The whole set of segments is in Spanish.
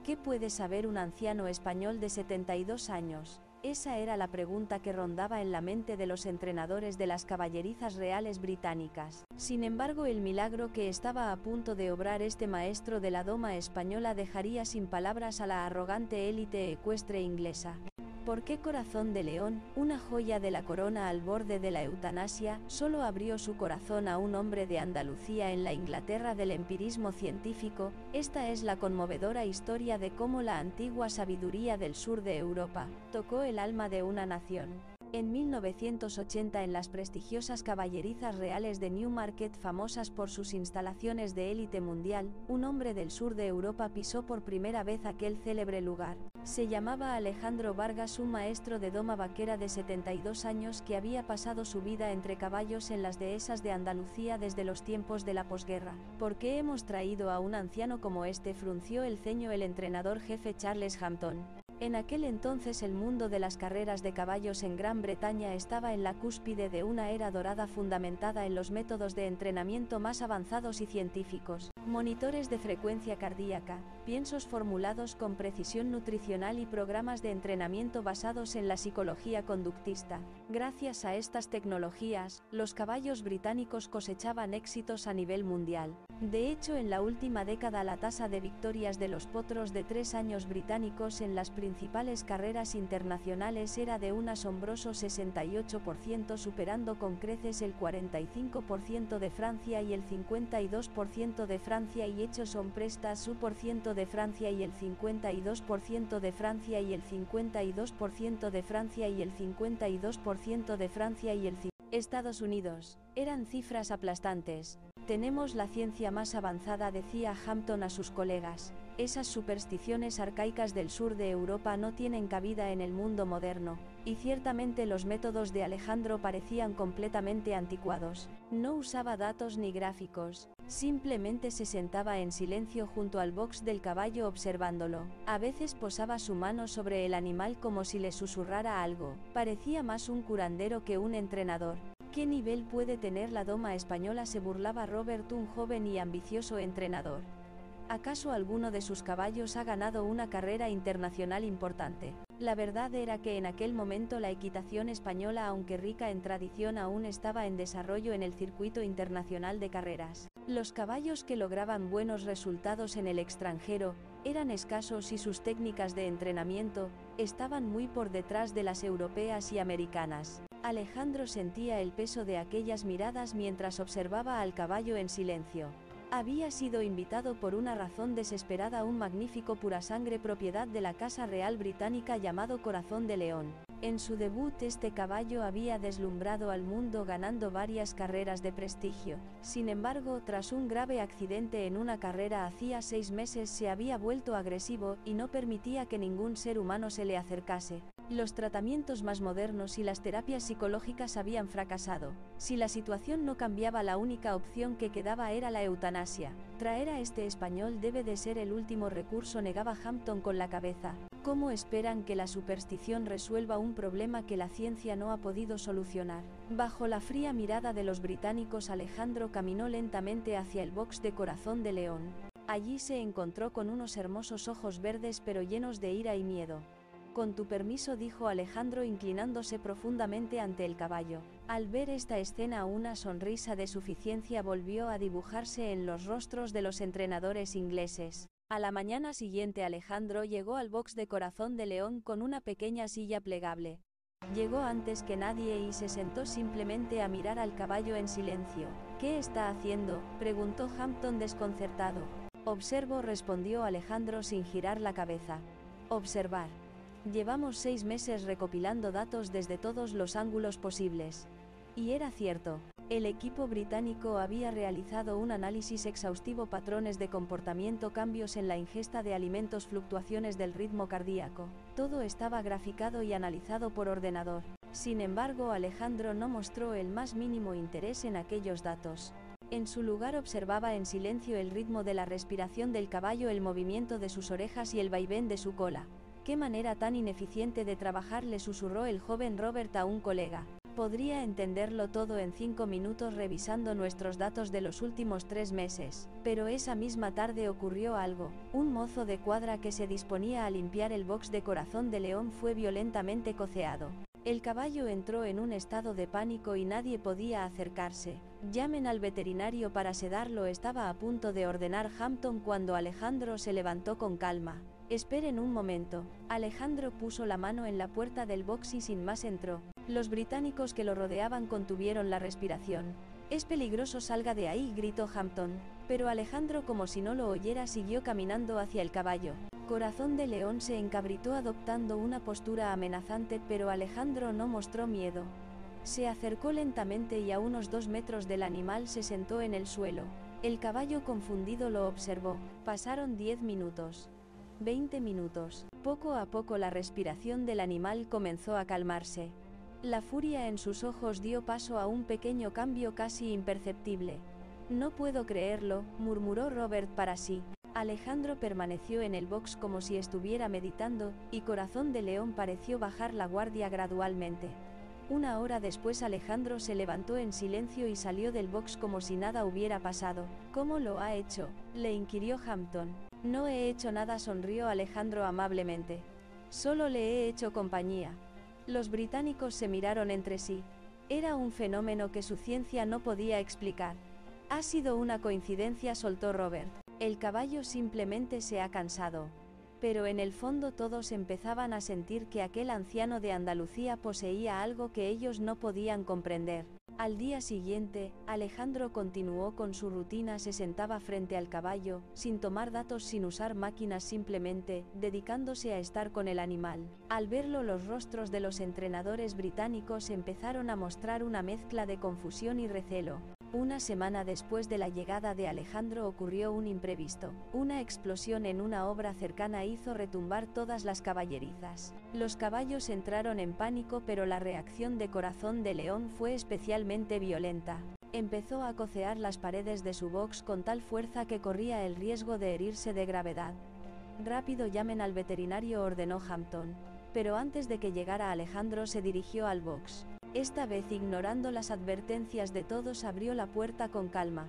¿Qué puede saber un anciano español de 72 años? Esa era la pregunta que rondaba en la mente de los entrenadores de las caballerizas reales británicas. Sin embargo, el milagro que estaba a punto de obrar este maestro de la doma española dejaría sin palabras a la arrogante élite ecuestre inglesa. ¿Por qué Corazón de León, una joya de la corona al borde de la eutanasia, solo abrió su corazón a un hombre de Andalucía en la Inglaterra del empirismo científico? Esta es la conmovedora historia de cómo la antigua sabiduría del sur de Europa tocó el alma de una nación. En 1980, en las prestigiosas caballerizas reales de Newmarket, famosas por sus instalaciones de élite mundial, un hombre del sur de Europa pisó por primera vez aquel célebre lugar. Se llamaba Alejandro Vargas, un maestro de doma vaquera de 72 años que había pasado su vida entre caballos en las dehesas de Andalucía desde los tiempos de la posguerra. ¿Por qué hemos traído a un anciano como este?, frunció el ceño el entrenador jefe Charles Hampton. En aquel entonces el mundo de las carreras de caballos en Gran Bretaña estaba en la cúspide de una era dorada fundamentada en los métodos de entrenamiento más avanzados y científicos, monitores de frecuencia cardíaca, piensos formulados con precisión nutricional y programas de entrenamiento basados en la psicología conductista. Gracias a estas tecnologías, los caballos británicos cosechaban éxitos a nivel mundial. De hecho, en la última década la tasa de victorias de los potros de 3 años británicos en las principales carreras internacionales era de un asombroso 68%, superando con creces el 45% de Francia y el 52% de Francia y hechos son prestas su por ciento de Francia y el 52% de Francia y el 52% de Francia y el 52% de Francia y el Estados Unidos. Eran cifras aplastantes. Tenemos la ciencia más avanzada, decía Hampton a sus colegas. Esas supersticiones arcaicas del sur de Europa no tienen cabida en el mundo moderno. Y ciertamente los métodos de Alejandro parecían completamente anticuados. No usaba datos ni gráficos. Simplemente se sentaba en silencio junto al box del caballo observándolo. A veces posaba su mano sobre el animal como si le susurrara algo. Parecía más un curandero que un entrenador. ¿Qué nivel puede tener la doma española?, se burlaba Robert, un joven y ambicioso entrenador. ¿Acaso alguno de sus caballos ha ganado una carrera internacional importante? La verdad era que en aquel momento la equitación española, aunque rica en tradición, aún estaba en desarrollo en el circuito internacional de carreras. Los caballos que lograban buenos resultados en el extranjero eran escasos y sus técnicas de entrenamiento estaban muy por detrás de las europeas y americanas. Alejandro sentía el peso de aquellas miradas mientras observaba al caballo en silencio. Había sido invitado por una razón desesperada a un magnífico purasangre propiedad de la Casa Real Británica llamado Corazón de León. En su debut este caballo había deslumbrado al mundo ganando varias carreras de prestigio. Sin embargo, tras un grave accidente en una carrera hacía 6 meses se había vuelto agresivo y no permitía que ningún ser humano se le acercase. Los tratamientos más modernos y las terapias psicológicas habían fracasado. Si la situación no cambiaba, la única opción que quedaba era la eutanasia. Traer a este español debe de ser el último recurso, negaba Hampton con la cabeza. ¿Cómo esperan que la superstición resuelva un problema que la ciencia no ha podido solucionar? Bajo la fría mirada de los británicos, Alejandro caminó lentamente hacia el box de Corazón de León. Allí se encontró con unos hermosos ojos verdes pero llenos de ira y miedo. Con tu permiso, dijo Alejandro inclinándose profundamente ante el caballo. Al ver esta escena, una sonrisa de suficiencia volvió a dibujarse en los rostros de los entrenadores ingleses. A la mañana siguiente Alejandro llegó al box de Corazón de León con una pequeña silla plegable. Llegó antes que nadie y se sentó simplemente a mirar al caballo en silencio. ¿Qué está haciendo?, preguntó Hampton desconcertado. Observo, respondió Alejandro sin girar la cabeza. Observar. Llevamos 6 meses recopilando datos desde todos los ángulos posibles. Y era cierto. El equipo británico había realizado un análisis exhaustivo: patrones de comportamiento, cambios en la ingesta de alimentos, fluctuaciones del ritmo cardíaco. Todo estaba graficado y analizado por ordenador. Sin embargo, Alejandro no mostró el más mínimo interés en aquellos datos. En su lugar observaba en silencio el ritmo de la respiración del caballo, el movimiento de sus orejas y el vaivén de su cola. «¿Qué manera tan ineficiente de trabajar?», le susurró el joven Robert a un colega. Podría entenderlo todo en 5 minutos revisando nuestros datos de los últimos 3 meses, pero esa misma tarde ocurrió algo. Un mozo de cuadra que se disponía a limpiar el box de Corazón de León fue violentamente coceado. El caballo entró en un estado de pánico y nadie podía acercarse. Llamen al veterinario para sedarlo, estaba a punto de ordenar Hampton cuando Alejandro se levantó con calma. Esperen un momento. Alejandro puso la mano en la puerta del box y sin más entró. Los británicos que lo rodeaban contuvieron la respiración. Es peligroso, salga de ahí, gritó Hampton. Pero Alejandro, como si no lo oyera, siguió caminando hacia el caballo. Corazón de León se encabritó adoptando una postura amenazante, pero Alejandro no mostró miedo. Se acercó lentamente y a unos 2 metros del animal se sentó en el suelo. El caballo confundido lo observó. Pasaron 10 minutos. 20 minutos. Poco a poco la respiración del animal comenzó a calmarse. La furia en sus ojos dio paso a un pequeño cambio casi imperceptible. No puedo creerlo, murmuró Robert para sí. Alejandro permaneció en el box como si estuviera meditando, y Corazón de León pareció bajar la guardia gradualmente. Una hora después Alejandro se levantó en silencio y salió del box como si nada hubiera pasado. ¿Cómo lo ha hecho?, le inquirió Hampton. No he hecho nada, sonrió Alejandro amablemente. Solo le he hecho compañía. Los británicos se miraron entre sí. Era un fenómeno que su ciencia no podía explicar. Ha sido una coincidencia, soltó Robert. El caballo simplemente se ha cansado. Pero en el fondo todos empezaban a sentir que aquel anciano de Andalucía poseía algo que ellos no podían comprender. Al día siguiente, Alejandro continuó con su rutina, se sentaba frente al caballo, sin tomar datos, sin usar máquinas, simplemente, dedicándose a estar con el animal. Al verlo, los rostros de los entrenadores británicos empezaron a mostrar una mezcla de confusión y recelo. Una semana después de la llegada de Alejandro ocurrió un imprevisto. Una explosión en una obra cercana hizo retumbar todas las caballerizas. Los caballos entraron en pánico, pero la reacción de Corazón de León fue especialmente violenta. Empezó a cocear las paredes de su box con tal fuerza que corría el riesgo de herirse de gravedad. Rápido, llamen al veterinario, ordenó Hampton. Pero antes de que llegara Alejandro se dirigió al box. Esta vez, ignorando las advertencias de todos, abrió la puerta con calma.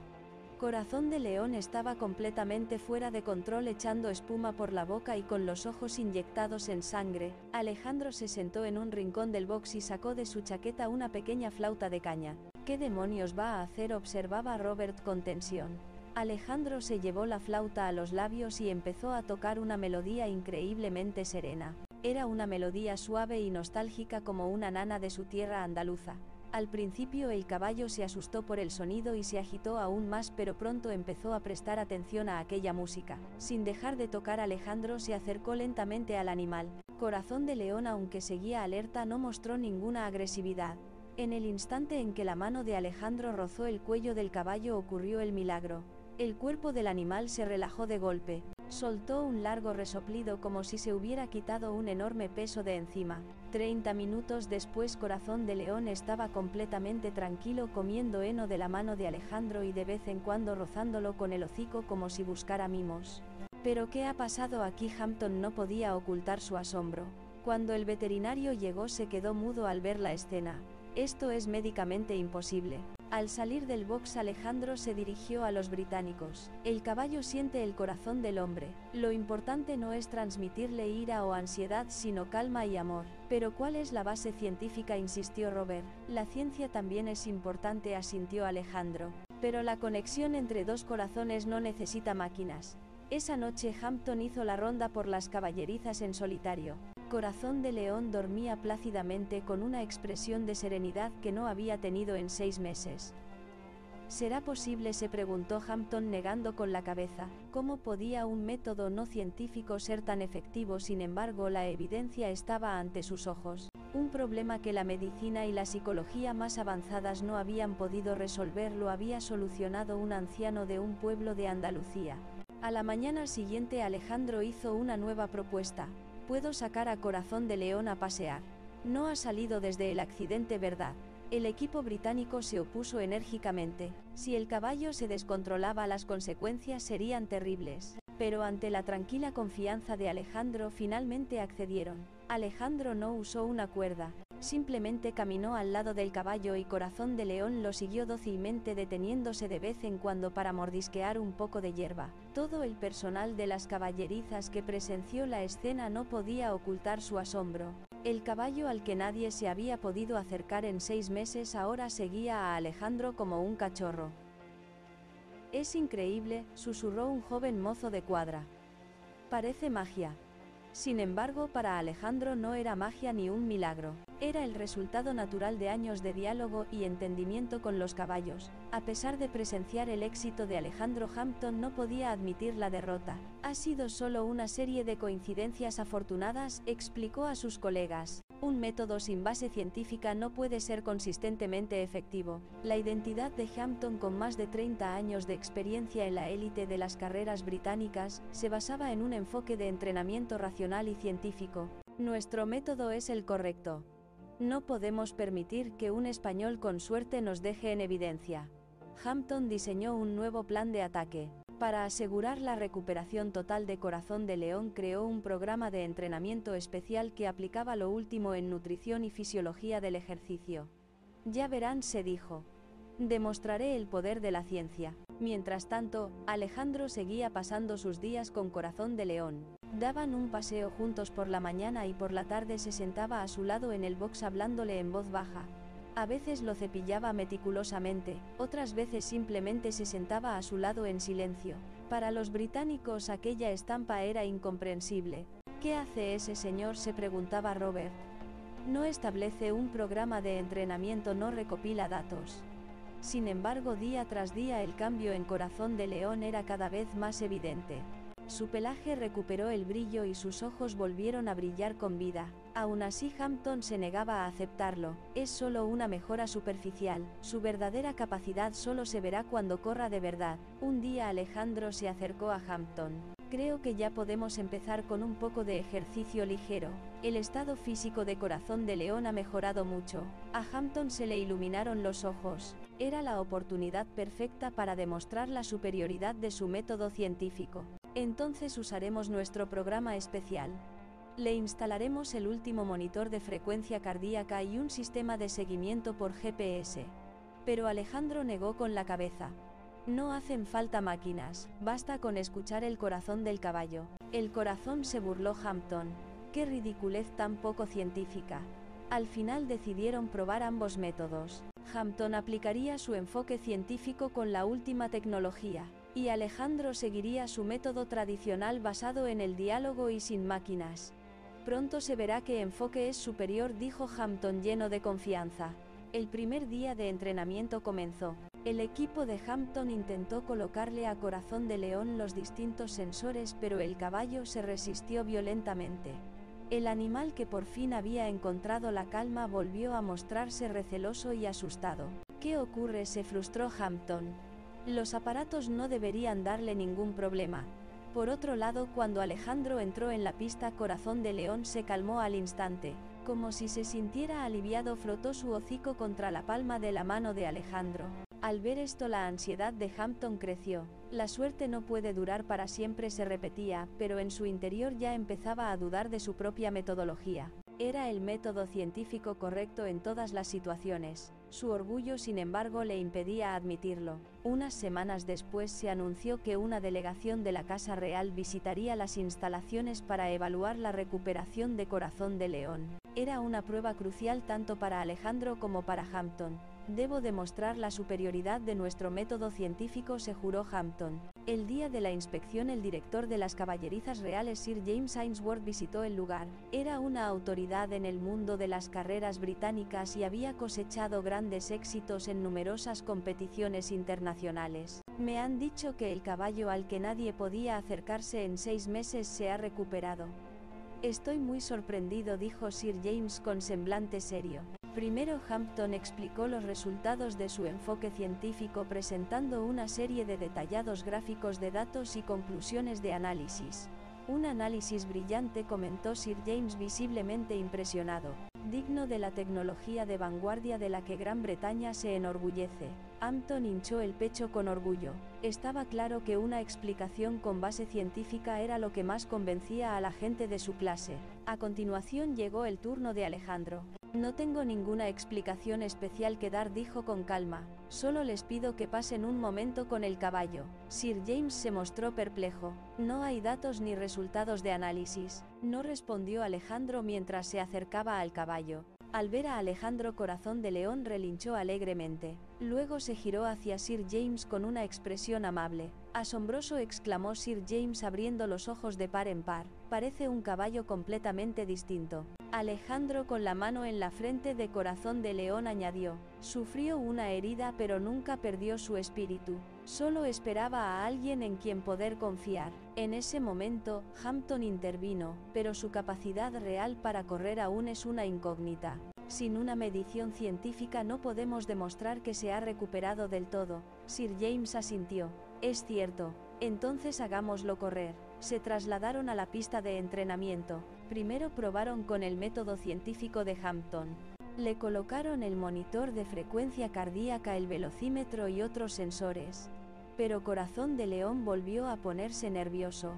Corazón de León estaba completamente fuera de control, echando espuma por la boca y con los ojos inyectados en sangre. Alejandro se sentó en un rincón del box y sacó de su chaqueta una pequeña flauta de caña. ¿Qué demonios va a hacer?, observaba Robert con tensión. Alejandro se llevó la flauta a los labios y empezó a tocar una melodía increíblemente serena. Era una melodía suave y nostálgica como una nana de su tierra andaluza. Al principio el caballo se asustó por el sonido y se agitó aún más, pero pronto empezó a prestar atención a aquella música. Sin dejar de tocar, Alejandro se acercó lentamente al animal. Corazón de León, aunque seguía alerta, no mostró ninguna agresividad. En el instante en que la mano de Alejandro rozó el cuello del caballo ocurrió el milagro. El cuerpo del animal se relajó de golpe. Soltó un largo resoplido como si se hubiera quitado un enorme peso de encima. 30 minutos después, Corazón de León estaba completamente tranquilo, comiendo heno de la mano de Alejandro y de vez en cuando rozándolo con el hocico como si buscara mimos. ¿Pero qué ha pasado aquí?, Hampton no podía ocultar su asombro. Cuando el veterinario llegó se quedó mudo al ver la escena. Esto es médicamente imposible. Al salir del box, Alejandro se dirigió a los británicos. El caballo siente el corazón del hombre. Lo importante no es transmitirle ira o ansiedad, sino calma y amor. ¿Pero cuál es la base científica?, insistió Robert. La ciencia también es importante, asintió Alejandro. Pero la conexión entre dos corazones no necesita máquinas. Esa noche Hampton hizo la ronda por las caballerizas en solitario. Corazón de León dormía plácidamente con una expresión de serenidad que no había tenido en 6 meses. ¿Será posible?, se preguntó Hampton negando con la cabeza. ¿Cómo podía un método no científico ser tan efectivo? Sin embargo, la evidencia estaba ante sus ojos. Un problema que la medicina y la psicología más avanzadas no habían podido resolver lo había solucionado un anciano de un pueblo de Andalucía. A la mañana siguiente Alejandro hizo una nueva propuesta. Puedo sacar a Corazón de León a pasear. No ha salido desde el accidente, ¿verdad? El equipo británico se opuso enérgicamente. Si el caballo se descontrolaba, las consecuencias serían terribles. Pero ante la tranquila confianza de Alejandro, finalmente accedieron. Alejandro no usó una cuerda. Simplemente caminó al lado del caballo y Corazón de León lo siguió dócilmente, deteniéndose de vez en cuando para mordisquear un poco de hierba. Todo el personal de las caballerizas que presenció la escena no podía ocultar su asombro. El caballo al que nadie se había podido acercar en 6 meses ahora seguía a Alejandro como un cachorro. «Es increíble», susurró un joven mozo de cuadra. «Parece magia». Sin embargo, para Alejandro no era magia ni un milagro. Era el resultado natural de años de diálogo y entendimiento con los caballos. A pesar de presenciar el éxito de Alejandro, Hampton no podía admitir la derrota. «Ha sido solo una serie de coincidencias afortunadas», explicó a sus colegas. «Un método sin base científica no puede ser consistentemente efectivo». La identidad de Hampton, con más de 30 años de experiencia en la élite de las carreras británicas, se basaba en un enfoque de entrenamiento racional y científico. «Nuestro método es el correcto. No podemos permitir que un español con suerte nos deje en evidencia». Hampton diseñó un nuevo plan de ataque. Para asegurar la recuperación total de Corazón de León, creó un programa de entrenamiento especial que aplicaba lo último en nutrición y fisiología del ejercicio. «Ya verán», se dijo. «Demostraré el poder de la ciencia». Mientras tanto, Alejandro seguía pasando sus días con Corazón de León. Daban un paseo juntos por la mañana y por la tarde se sentaba a su lado en el box hablándole en voz baja. A veces lo cepillaba meticulosamente, otras veces simplemente se sentaba a su lado en silencio. Para los británicos aquella estampa era incomprensible. «¿Qué hace ese señor?», se preguntaba Robert. «No establece un programa de entrenamiento, no recopila datos». Sin embargo, día tras día el cambio en Corazón de León era cada vez más evidente. Su pelaje recuperó el brillo y sus ojos volvieron a brillar con vida. Aún así, Hampton se negaba a aceptarlo. «Es solo una mejora superficial. Su verdadera capacidad solo se verá cuando corra de verdad». Un día Alejandro se acercó a Hampton. «Creo que ya podemos empezar con un poco de ejercicio ligero. El estado físico de Corazón de León ha mejorado mucho». A Hampton se le iluminaron los ojos. Era la oportunidad perfecta para demostrar la superioridad de su método científico. «Entonces usaremos nuestro programa especial. Le instalaremos el último monitor de frecuencia cardíaca y un sistema de seguimiento por GPS». Pero Alejandro negó con la cabeza. «No hacen falta máquinas, basta con escuchar el corazón del caballo». «¿El corazón?», se burló Hampton. «Qué ridiculez tan poco científica». Al final decidieron probar ambos métodos. Hampton aplicaría su enfoque científico con la última tecnología, y Alejandro seguiría su método tradicional basado en el diálogo y sin máquinas. «Pronto se verá qué enfoque es superior», dijo Hampton lleno de confianza. El primer día de entrenamiento comenzó. El equipo de Hampton intentó colocarle a Corazón de León los distintos sensores, pero el caballo se resistió violentamente. El animal, que por fin había encontrado la calma, volvió a mostrarse receloso y asustado. «¿Qué ocurre?», se frustró Hampton. «Los aparatos no deberían darle ningún problema». Por otro lado, cuando Alejandro entró en la pista, Corazón de León se calmó al instante. Como si se sintiera aliviado, frotó su hocico contra la palma de la mano de Alejandro. Al ver esto, la ansiedad de Hampton creció. La suerte no puede durar para siempre, se repetía, pero en su interior ya empezaba a dudar de su propia metodología. Era el método científico correcto en todas las situaciones. Su orgullo, sin embargo, le impedía admitirlo. Unas semanas después se anunció que una delegación de la Casa Real visitaría las instalaciones para evaluar la recuperación de Corazón de León. Era una prueba crucial tanto para Alejandro como para Hampton. «Debo demostrar la superioridad de nuestro método científico», se juró Hampton. El día de la inspección, el director de las caballerizas reales, Sir James Ainsworth, visitó el lugar. Era una autoridad en el mundo de las carreras británicas y había cosechado grandes éxitos en numerosas competiciones internacionales. «Me han dicho que el caballo al que nadie podía acercarse en 6 meses se ha recuperado». «Estoy muy sorprendido», dijo Sir James con semblante serio. Primero Hampton explicó los resultados de su enfoque científico presentando una serie de detallados gráficos de datos y conclusiones de análisis. «Un análisis brillante», comentó Sir James visiblemente impresionado. «Digno de la tecnología de vanguardia de la que Gran Bretaña se enorgullece». Hampton hinchó el pecho con orgullo. Estaba claro que una explicación con base científica era lo que más convencía a la gente de su clase. A continuación llegó el turno de Alejandro. No tengo ninguna explicación especial que dar, dijo con calma. Solo les pido que pasen un momento con el caballo. Sir James se mostró perplejo. No hay datos ni resultados de análisis. No respondió Alejandro mientras se acercaba al caballo. Al ver a Alejandro, Corazón de León relinchó alegremente. Luego se giró hacia Sir James con una expresión amable. Asombroso, exclamó Sir James abriendo los ojos de par en par. Parece un caballo completamente distinto. Alejandro, con la mano en la frente de Corazón de León, añadió: sufrió una herida pero nunca perdió su espíritu. Solo esperaba a alguien en quien poder confiar. En ese momento, Hampton intervino, pero su capacidad real para correr aún es una incógnita. Sin una medición científica no podemos demostrar que se ha recuperado del todo. Sir James asintió. Es cierto. Entonces hagámoslo correr. Se trasladaron a la pista de entrenamiento. Primero probaron con el método científico de Hampton. Le colocaron el monitor de frecuencia cardíaca, el velocímetro y otros sensores. Pero Corazón de León volvió a ponerse nervioso.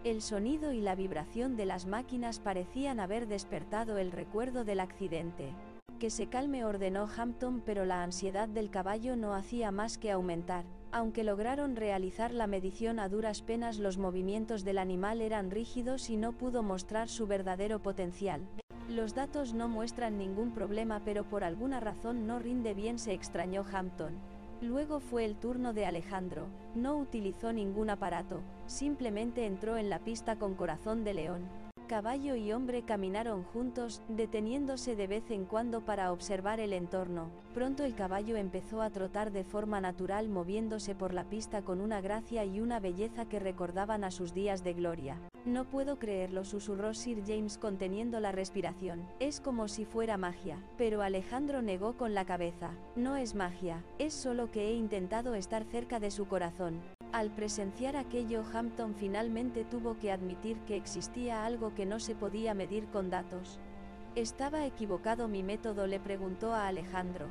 El sonido y la vibración de las máquinas parecían haber despertado el recuerdo del accidente. Que se calme, ordenó Hampton, pero la ansiedad del caballo no hacía más que aumentar. Aunque lograron realizar la medición a duras penas, los movimientos del animal eran rígidos y no pudo mostrar su verdadero potencial. Los datos no muestran ningún problema, pero por alguna razón no rinde bien, se extrañó Hampton. Luego fue el turno de Alejandro. No utilizó ningún aparato, simplemente entró en la pista con Corazón de León. Caballo y hombre caminaron juntos, deteniéndose de vez en cuando para observar el entorno. Pronto el caballo empezó a trotar de forma natural, moviéndose por la pista con una gracia y una belleza que recordaban a sus días de gloria. No puedo creerlo, susurró Sir James conteniendo la respiración. Es como si fuera magia. Pero Alejandro negó con la cabeza. No es magia, es solo que he intentado estar cerca de su corazón. Al presenciar aquello, Hampton finalmente tuvo que admitir que existía algo que no se podía medir con datos. ¿Estaba equivocado mi método?, le preguntó a Alejandro.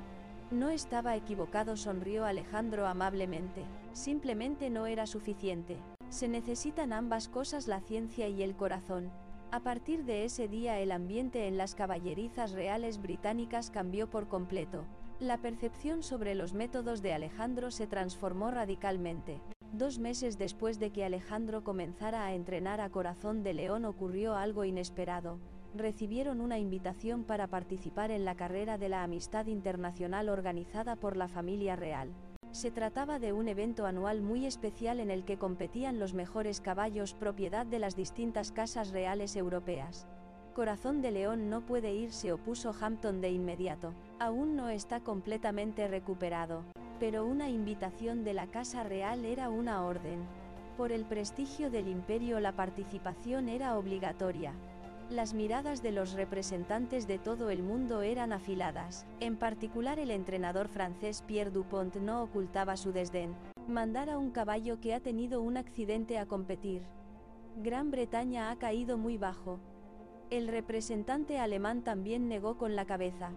No estaba equivocado, sonrió Alejandro amablemente. Simplemente no era suficiente. Se necesitan ambas cosas, la ciencia y el corazón. A partir de ese día el ambiente en las caballerizas reales británicas cambió por completo. La percepción sobre los métodos de Alejandro se transformó radicalmente. 2 meses después de que Alejandro comenzara a entrenar a Corazón de León ocurrió algo inesperado. Recibieron una invitación para participar en la carrera de la amistad internacional organizada por la familia real. Se trataba de un evento anual muy especial en el que competían los mejores caballos propiedad de las distintas casas reales europeas. Corazón de León no puede ir, se opuso Hampton de inmediato. Aún no está completamente recuperado. Pero una invitación de la Casa Real era una orden. Por el prestigio del imperio la participación era obligatoria. Las miradas de los representantes de todo el mundo eran afiladas. En particular el entrenador francés Pierre Dupont no ocultaba su desdén. Mandar a un caballo que ha tenido un accidente a competir. Gran Bretaña ha caído muy bajo. El representante alemán también negó con la cabeza.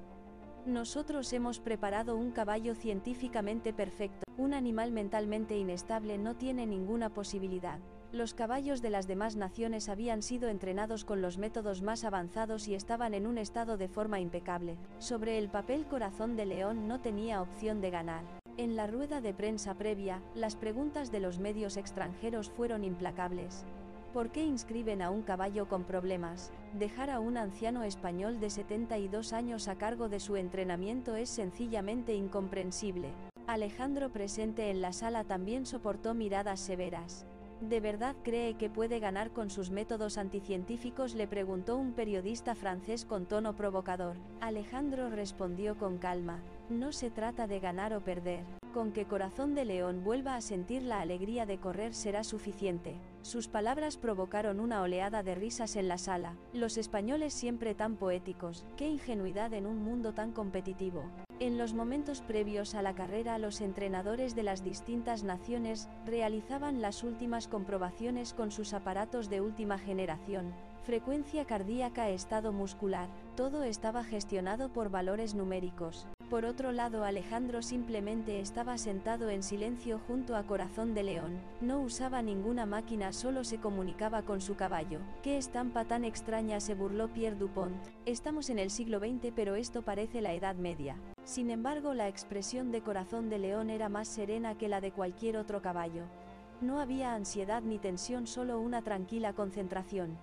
Nosotros hemos preparado un caballo científicamente perfecto. Un animal mentalmente inestable no tiene ninguna posibilidad. Los caballos de las demás naciones habían sido entrenados con los métodos más avanzados y estaban en un estado de forma impecable. Sobre el papel, Corazón de León no tenía opción de ganar. En la rueda de prensa previa, las preguntas de los medios extranjeros fueron implacables. ¿Por qué inscriben a un caballo con problemas? Dejar a un anciano español de 72 años a cargo de su entrenamiento es sencillamente incomprensible. Alejandro, presente en la sala, también soportó miradas severas. ¿De verdad cree que puede ganar con sus métodos anticientíficos?, le preguntó un periodista francés con tono provocador. Alejandro respondió con calma. No se trata de ganar o perder. Con que Corazón de León vuelva a sentir la alegría de correr será suficiente. Sus palabras provocaron una oleada de risas en la sala. Los españoles siempre tan poéticos. ¡Qué ingenuidad en un mundo tan competitivo! En los momentos previos a la carrera, los entrenadores de las distintas naciones realizaban las últimas comprobaciones con sus aparatos de última generación. Frecuencia cardíaca, estado muscular, todo estaba gestionado por valores numéricos. Por otro lado, Alejandro simplemente estaba sentado en silencio junto a Corazón de León. No usaba ninguna máquina, solo se comunicaba con su caballo. «¿Qué estampa tan extraña?», se burló Pierre Dupont. «Estamos en el siglo XX, pero esto parece la Edad Media». Sin embargo, la expresión de Corazón de León era más serena que la de cualquier otro caballo. No había ansiedad ni tensión, solo una tranquila concentración.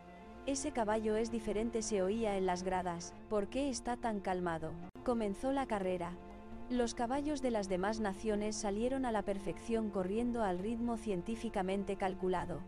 «Ese caballo es diferente», se oía en las gradas. «¿Por qué está tan calmado?». Comenzó la carrera. Los caballos de las demás naciones salieron a la perfección corriendo al ritmo científicamente calculado.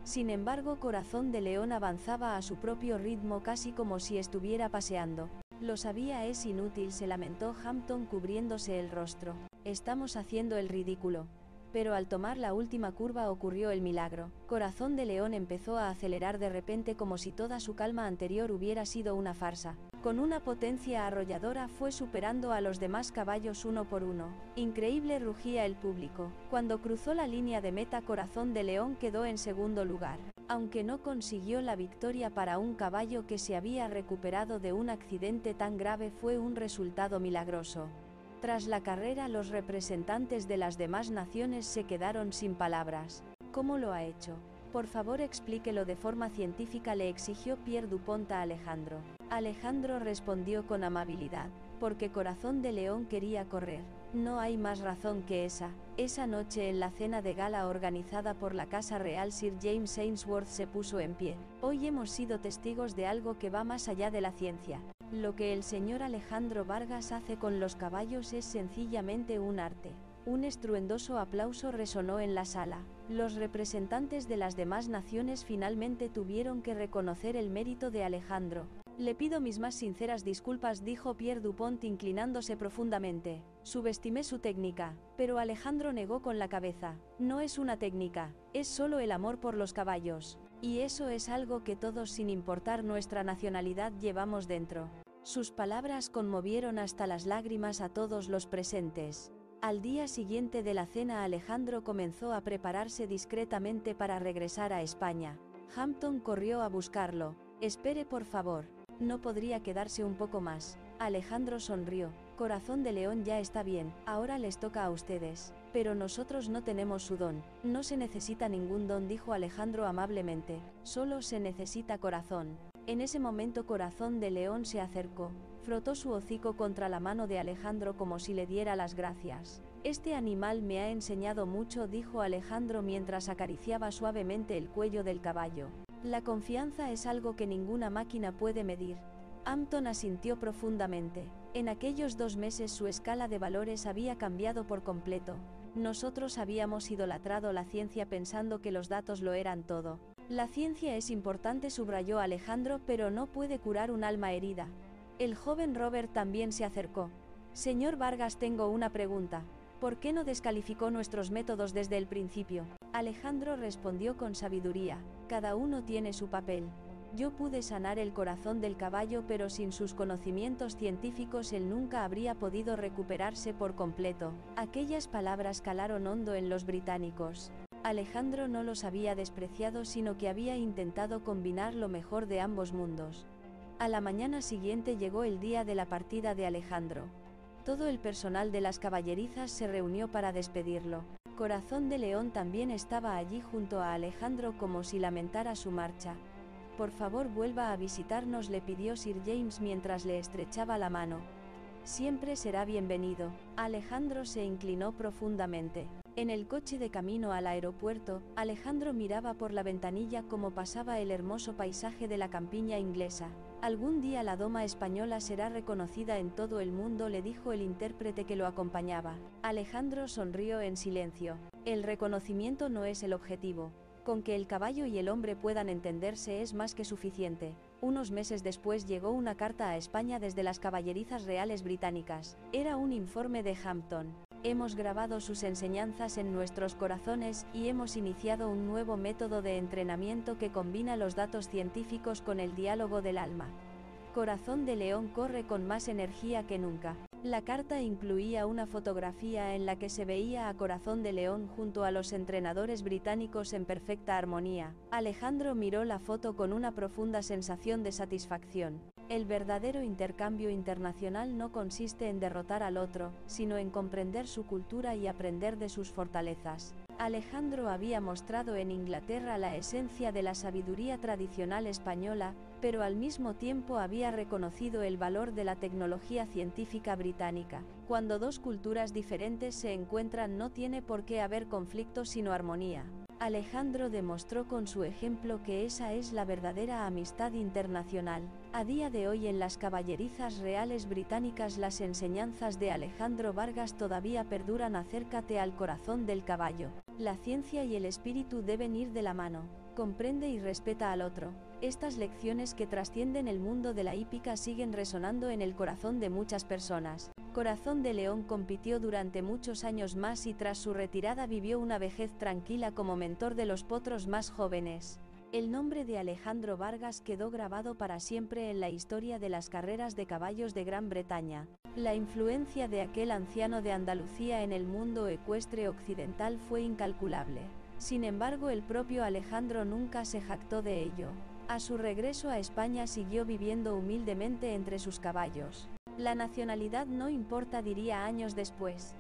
Sin embargo, Corazón de León avanzaba a su propio ritmo, casi como si estuviera paseando. «Lo sabía, es inútil», se lamentó Hampton cubriéndose el rostro. «Estamos haciendo el ridículo». Pero al tomar la última curva ocurrió el milagro. Corazón de León empezó a acelerar de repente como si toda su calma anterior hubiera sido una farsa. Con una potencia arrolladora fue superando a los demás caballos uno por uno. Increíble, rugía el público. Cuando cruzó la línea de meta, Corazón de León quedó en segundo lugar. Aunque no consiguió la victoria, para un caballo que se había recuperado de un accidente tan grave fue un resultado milagroso. Tras la carrera, los representantes de las demás naciones se quedaron sin palabras. «¿Cómo lo ha hecho? Por favor, explíquelo de forma científica», le exigió Pierre Dupont a Alejandro. Alejandro respondió con amabilidad: «Porque Corazón de León quería correr. No hay más razón que esa». Esa noche, en la cena de gala organizada por la Casa Real, Sir James Ainsworth se puso en pie. «Hoy hemos sido testigos de algo que va más allá de la ciencia. Lo que el señor Alejandro Vargas hace con los caballos es sencillamente un arte». Un estruendoso aplauso resonó en la sala. Los representantes de las demás naciones finalmente tuvieron que reconocer el mérito de Alejandro. «Le pido mis más sinceras disculpas», dijo Pierre Dupont inclinándose profundamente. «Subestimé su técnica». Pero Alejandro negó con la cabeza. «No es una técnica, es solo el amor por los caballos. Y eso es algo que todos, sin importar nuestra nacionalidad, llevamos dentro». Sus palabras conmovieron hasta las lágrimas a todos los presentes. Al día siguiente de la cena, Alejandro comenzó a prepararse discretamente para regresar a España. Hampton corrió a buscarlo. «Espere, por favor. ¿No podría quedarse un poco más?». Alejandro sonrió. «Corazón de León ya está bien, ahora les toca a ustedes». «Pero nosotros no tenemos su don». «No se necesita ningún don», dijo Alejandro amablemente. «Solo se necesita corazón». En ese momento, Corazón de León se acercó. Frotó su hocico contra la mano de Alejandro como si le diera las gracias. «Este animal me ha enseñado mucho», dijo Alejandro mientras acariciaba suavemente el cuello del caballo. «La confianza es algo que ninguna máquina puede medir». Hampton asintió profundamente. En aquellos 2 meses su escala de valores había cambiado por completo. «Nosotros habíamos idolatrado la ciencia pensando que los datos lo eran todo». «La ciencia es importante», subrayó Alejandro, «pero no puede curar un alma herida». El joven Robert también se acercó. «Señor Vargas, tengo una pregunta. ¿Por qué no descalificó nuestros métodos desde el principio?». Alejandro respondió con sabiduría: «Cada uno tiene su papel. Yo pude sanar el corazón del caballo, pero sin sus conocimientos científicos él nunca habría podido recuperarse por completo». Aquellas palabras calaron hondo en los británicos. Alejandro no los había despreciado, sino que había intentado combinar lo mejor de ambos mundos. A la mañana siguiente llegó el día de la partida de Alejandro. Todo el personal de las caballerizas se reunió para despedirlo. Corazón de León también estaba allí junto a Alejandro como si lamentara su marcha. «Por favor, vuelva a visitarnos», le pidió Sir James mientras le estrechaba la mano. «Siempre será bienvenido». Alejandro se inclinó profundamente. En el coche de camino al aeropuerto, Alejandro miraba por la ventanilla cómo pasaba el hermoso paisaje de la campiña inglesa. «Algún día la doma española será reconocida en todo el mundo», le dijo el intérprete que lo acompañaba. Alejandro sonrió en silencio. «El reconocimiento no es el objetivo. Con que el caballo y el hombre puedan entenderse es más que suficiente». Unos meses después llegó una carta a España desde las caballerizas reales británicas. Era un informe de Hampton. «Hemos grabado sus enseñanzas en nuestros corazones y hemos iniciado un nuevo método de entrenamiento que combina los datos científicos con el diálogo del alma. Corazón de León corre con más energía que nunca». La carta incluía una fotografía en la que se veía a Corazón de León junto a los entrenadores británicos en perfecta armonía. Alejandro miró la foto con una profunda sensación de satisfacción. El verdadero intercambio internacional no consiste en derrotar al otro, sino en comprender su cultura y aprender de sus fortalezas. Alejandro había mostrado en Inglaterra la esencia de la sabiduría tradicional española, pero al mismo tiempo había reconocido el valor de la tecnología científica británica. Cuando dos culturas diferentes se encuentran no tiene por qué haber conflicto sino armonía. Alejandro demostró con su ejemplo que esa es la verdadera amistad internacional. A día de hoy en las caballerizas reales británicas las enseñanzas de Alejandro Vargas todavía perduran. Acércate al corazón del caballo. La ciencia y el espíritu deben ir de la mano. Comprende y respeta al otro. Estas lecciones que trascienden el mundo de la hípica siguen resonando en el corazón de muchas personas. Corazón de León compitió durante muchos años más y tras su retirada vivió una vejez tranquila como mentor de los potros más jóvenes. El nombre de Alejandro Vargas quedó grabado para siempre en la historia de las carreras de caballos de Gran Bretaña. La influencia de aquel anciano de Andalucía en el mundo ecuestre occidental fue incalculable. Sin embargo, el propio Alejandro nunca se jactó de ello. A su regreso a España siguió viviendo humildemente entre sus caballos. La nacionalidad no importa, diría años después.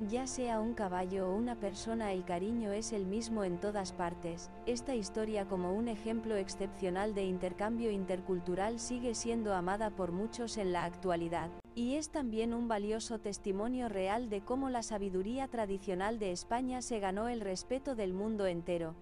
Ya sea un caballo o una persona, el cariño es el mismo en todas partes. Esta historia, como un ejemplo excepcional de intercambio intercultural, sigue siendo amada por muchos en la actualidad. Y es también un valioso testimonio real de cómo la sabiduría tradicional de España se ganó el respeto del mundo entero.